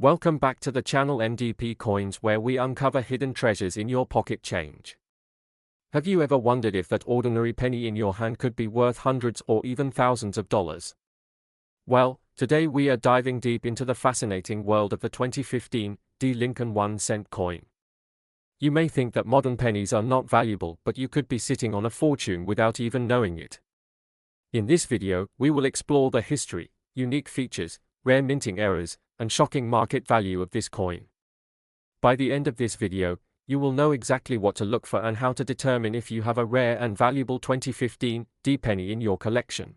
Welcome back to the channel MDP Coins, where we uncover hidden treasures in your pocket change. Have you ever wondered if that ordinary penny in your hand could be worth hundreds or even thousands of dollars? Well, today we are diving deep into the fascinating world of the 2015 D Lincoln 1-cent coin. You may think that modern pennies are not valuable, but you could be sitting on a fortune without even knowing it. In this video, we will explore the history, unique features, rare minting errors, and shocking market value of this coin. By the end of this video, you will know exactly what to look for and how to determine if you have a rare and valuable 2015 D penny in your collection.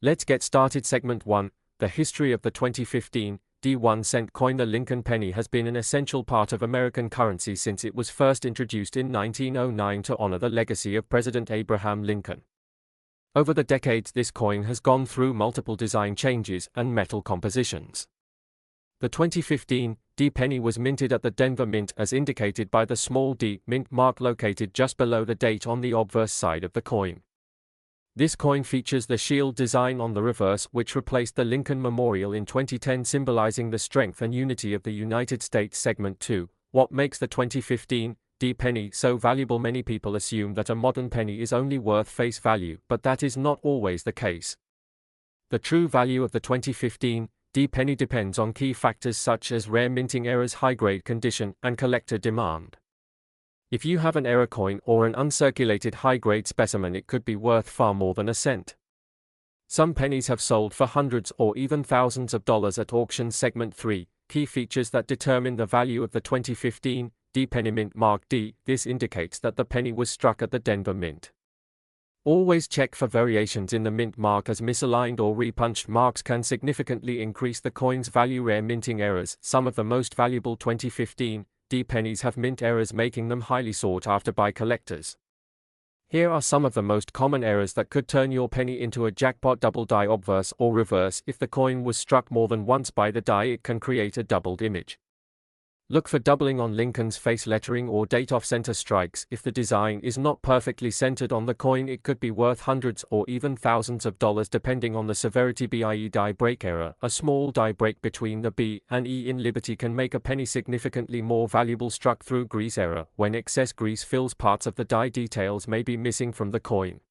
Let's get started. Segment 1, the history of the 2015 D 1-cent coin. The Lincoln penny has been an essential part of American currency since it was first introduced in 1909 to honor the legacy of President Abraham Lincoln. Over the decades, this coin has gone through multiple design changes and metal compositions. The 2015 D penny was minted at the Denver Mint as indicated by the small d mint mark located just below the date on the obverse side of the coin. This coin features the shield design on the reverse, which replaced the Lincoln Memorial in 2010, symbolizing the strength and unity of the United States. Segment 2, what makes the 2015 D penny so valuable? Many people assume that a modern penny is only worth face value, but that is not always the case. The true value of the 2015 D penny depends on key factors such as rare minting errors, high-grade condition, and collector demand. If you have an error coin or an uncirculated high-grade specimen, it could be worth far more than a cent. Some pennies have sold for hundreds or even thousands of dollars at auction. Segment 3, key features that determine the value of the 2015 D penny. Mint mark D. This indicates that the penny was struck at the Denver Mint. Always check for variations in the mint mark, as misaligned or repunched marks can significantly increase the coin's value. Rare minting errors. Some of the most valuable 2015 D pennies have mint errors, making them highly sought after by collectors. Here are some of the most common errors that could turn your penny into a jackpot. Double die, obverse or reverse. If the coin was struck more than once by the die, it can create a doubled image. Look for doubling on Lincoln's face lettering or date. Off-center strikes. If the design is not perfectly centered on the coin, it could be worth hundreds or even thousands of dollars depending on the severity. BIE die break error. A small die break between the B and E in Liberty can make a penny significantly more valuable. Struck through grease error. When excess grease fills parts of the die, details may be missing from the coin.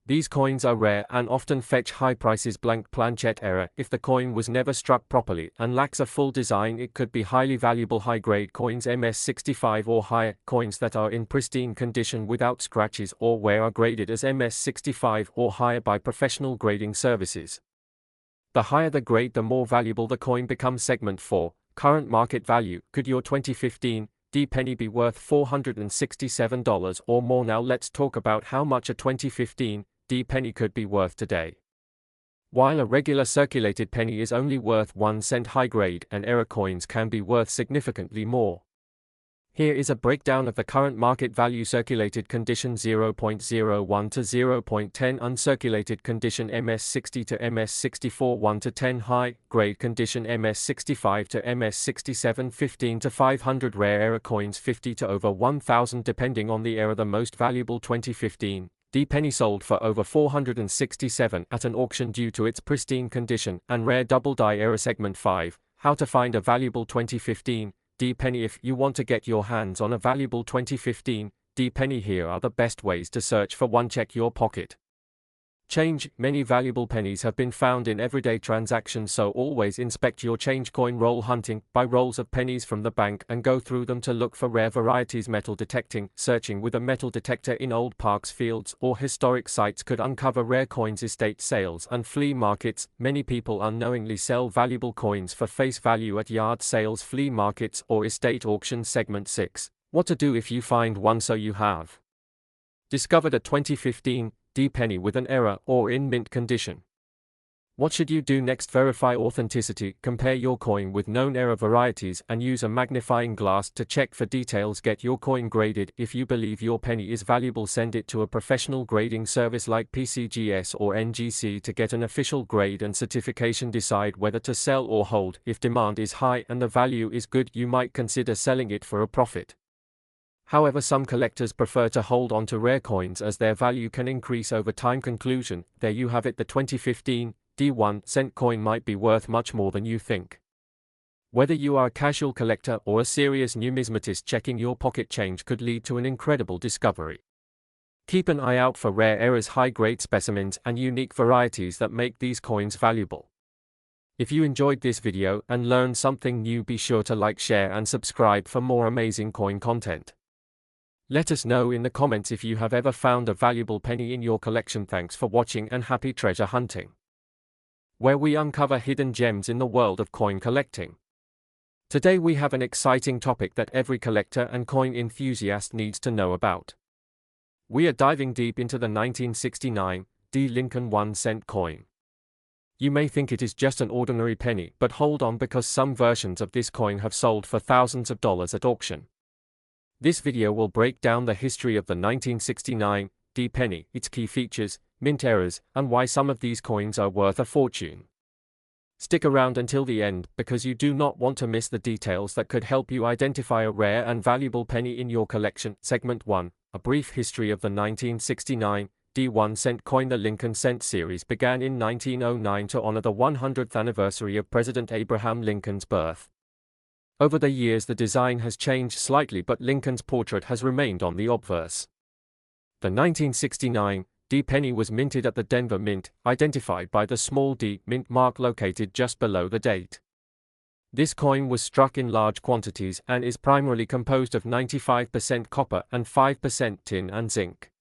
These coins are rare and often fetch high prices. Blank planchet error. If the coin was never struck properly and lacks a full design, it could be highly valuable. High-grade coins. MS65 or higher. Coins that are in pristine condition without scratches or wear are graded as MS65 or higher by professional grading services. The higher the grade, the more valuable the coin becomes. Segment 4, current market value. Could your 2015 D penny be worth $467 or more? Now let's talk about how much a 2015 D penny could be worth today. While a regular circulated penny is only worth 1 cent, high-grade and error coins can be worth significantly more. Here is a breakdown of the current market value. Circulated condition 0.01 to 0.10, uncirculated condition MS60 to MS64 1 to 10, high grade condition MS65 to MS67 15 to 500, rare error coins 50 to over 1000 depending on the error. The most valuable 2015 D penny sold for over $467 at an auction due to its pristine condition and rare double die error. Segment 5, how to find a valuable 2015 D penny. If you want to get your hands on a valuable 2015 D penny, here are the best ways to search for one. Check your pocket change. Many valuable pennies have been found in everyday transactions, so always inspect your change. Coin roll hunting. Buy rolls of pennies from the bank and go through them to look for rare varieties. Metal detecting. Searching with a metal detector in old parks, fields, or historic sites could uncover rare coins. Estate sales and flea markets. Many people unknowingly sell valuable coins for face value at yard sales, flea markets, or estate auctions. Segment 6, what to do if you find one. So you have discovered a 2015 D penny with an error or in mint condition. What should you do next? Verify authenticity. Compare your coin with known error varieties and use a magnifying glass to check for details. Get your coin graded. If you believe your penny is valuable, send it to a professional grading service like PCGS or NGC to get an official grade and certification. Decide whether to sell or hold. If demand is high and the value is good, you might consider selling it for a profit. However, some collectors prefer to hold on to rare coins as their value can increase over time. Conclusion, there you have it. The 2015 D 1-cent coin might be worth much more than you think. Whether you are a casual collector or a serious numismatist, checking your pocket change could lead to an incredible discovery. Keep an eye out for rare errors, high-grade specimens, and unique varieties that make these coins valuable. If you enjoyed this video and learned something new, be sure to like, share, and subscribe for more amazing coin content. Let us know in the comments if you have ever found a valuable penny in your collection. Thanks for watching and happy treasure hunting, where we uncover hidden gems in the world of coin collecting. Today we have an exciting topic that every collector and coin enthusiast needs to know about. We are diving deep into the 1969 D. Lincoln 1-cent coin. You may think it is just an ordinary penny, but hold on, because some versions of this coin have sold for thousands of dollars at auction. This video will break down the history of the 1969 D penny, its key features, mint errors, and why some of these coins are worth a fortune. Stick around until the end, because you do not want to miss the details that could help you identify a rare and valuable penny in your collection. Segment 1. A brief history of the 1969 D 1-cent coin. The Lincoln Cent series began in 1909 to honor the 100th anniversary of President Abraham Lincoln's birth. Over the years the design has changed slightly, but Lincoln's portrait has remained on the obverse. The 1969 D penny was minted at the Denver Mint, identified by the small d mint mark located just below the date. This coin was struck in large quantities and is primarily composed of 95% copper and 5% tin and zinc.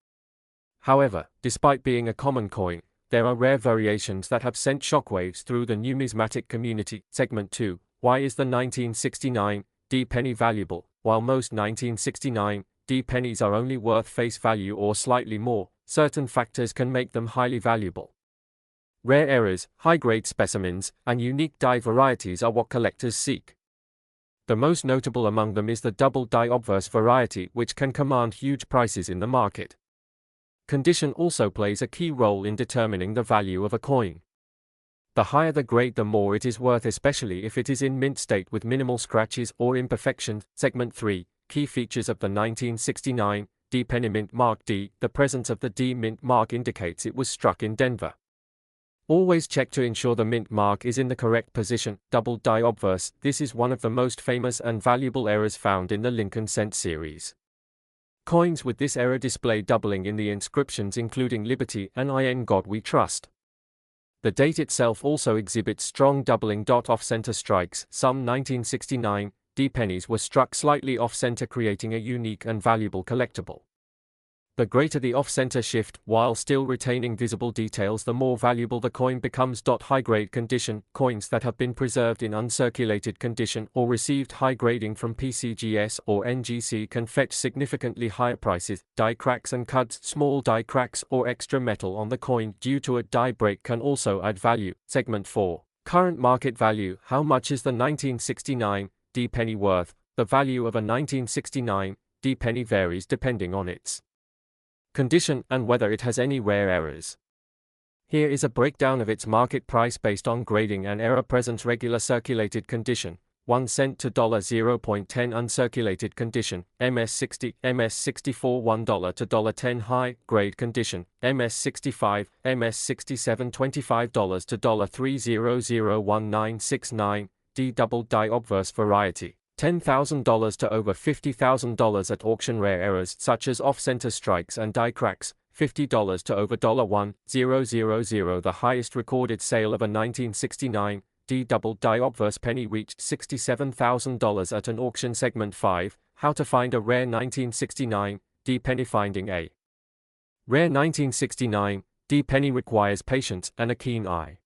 However, despite being a common coin, there are rare variations that have sent shockwaves through the numismatic community. Segment 2. Why is the 1969 D penny valuable? While most 1969 D pennies are only worth face value or slightly more, certain factors can make them highly valuable. Rare errors, high-grade specimens, and unique die varieties are what collectors seek. The most notable among them is the double die obverse variety, which can command huge prices in the market. Condition also plays a key role in determining the value of a coin. The higher the grade, the more it is worth, especially if it is in mint state with minimal scratches or imperfections. Segment 3. Key features of the 1969 D penny mint mark D. The presence of the D mint mark indicates it was struck in Denver. Always check to ensure the mint mark is in the correct position. Double die obverse. This is one of the most famous and valuable errors found in the Lincoln Cent series. Coins with this error display doubling in the inscriptions, including Liberty and I in God We Trust. The date itself also exhibits strong doubling. Off-center strikes. Some 1969 D pennies were struck slightly off-center, creating a unique and valuable collectible. The greater the off-center shift, while still retaining visible details, the more valuable the coin becomes. High-grade condition. Coins that have been preserved in uncirculated condition or received high grading from PCGS or NGC can fetch significantly higher prices. Die cracks and cuts. Small die cracks or extra metal on the coin due to a die break can also add value. Segment 4. Current market value. How much is the 1969 D penny worth? The value of a 1969 D penny varies depending on its condition and whether it has any rare errors. Here is a breakdown of its market price based on grading and error presence. Regular circulated condition, 1 cent to $0.10. Uncirculated condition, MS60, MS64, $1 to $1.10. High grade condition, MS65, MS67, $25 to $3.001969. D double die obverse variety, $10,000 to over $50,000 at auction. Rare errors such as off-center strikes and die cracks, $50 to over $1,000. The highest recorded sale of a 1969 D double die obverse penny reached $67,000 at an auction. Segment 5. How to find a rare 1969 D penny. Finding a rare 1969 D penny requires patience and a keen eye.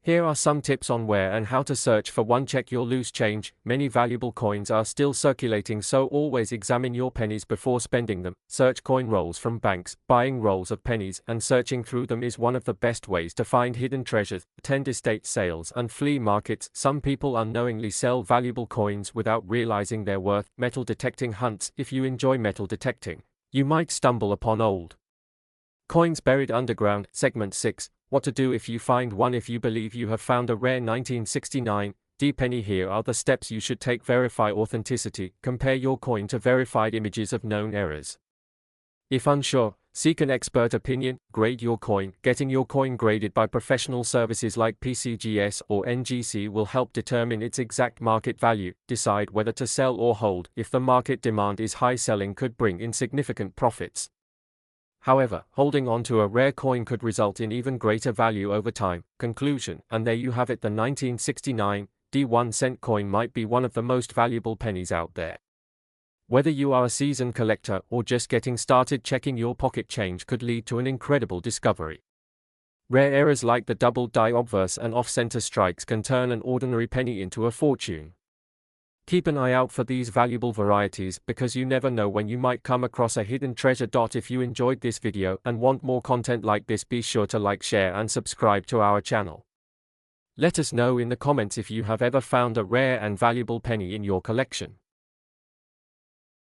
Here are some tips on where and how to search for one. Check your loose change. Many valuable coins are still circulating, so always examine your pennies before spending them. Search coin rolls from banks. Buying rolls of pennies and searching through them is one of the best ways to find hidden treasures. Attend estate sales and flea markets. Some people unknowingly sell valuable coins without realizing their worth. Metal detecting hunts. If you enjoy metal detecting, you might stumble upon old coins buried underground. Segment 6. What to do if you find one. If you believe you have found a rare 1969 D penny, here are the steps you should take. Verify authenticity. Compare your coin to verified images of known errors. If unsure, seek an expert opinion. Grade your coin. Getting your coin graded by professional services like PCGS or NGC will help determine its exact market value. Decide whether to sell or hold. If the market demand is high, selling could bring in significant profits. However, holding on to a rare coin could result in even greater value over time. Conclusion, and there you have it, the 1969 D1 coin might be one of the most valuable pennies out there. Whether you are a seasoned collector or just getting started, checking your pocket change could lead to an incredible discovery. Rare errors like the double die obverse and off-center strikes can turn an ordinary penny into a fortune. Keep an eye out for these valuable varieties, because you never know when you might come across a hidden treasure. If you enjoyed this video and want more content like this, be sure to like, share and subscribe to our channel. Let us know in the comments if you have ever found a rare and valuable penny in your collection.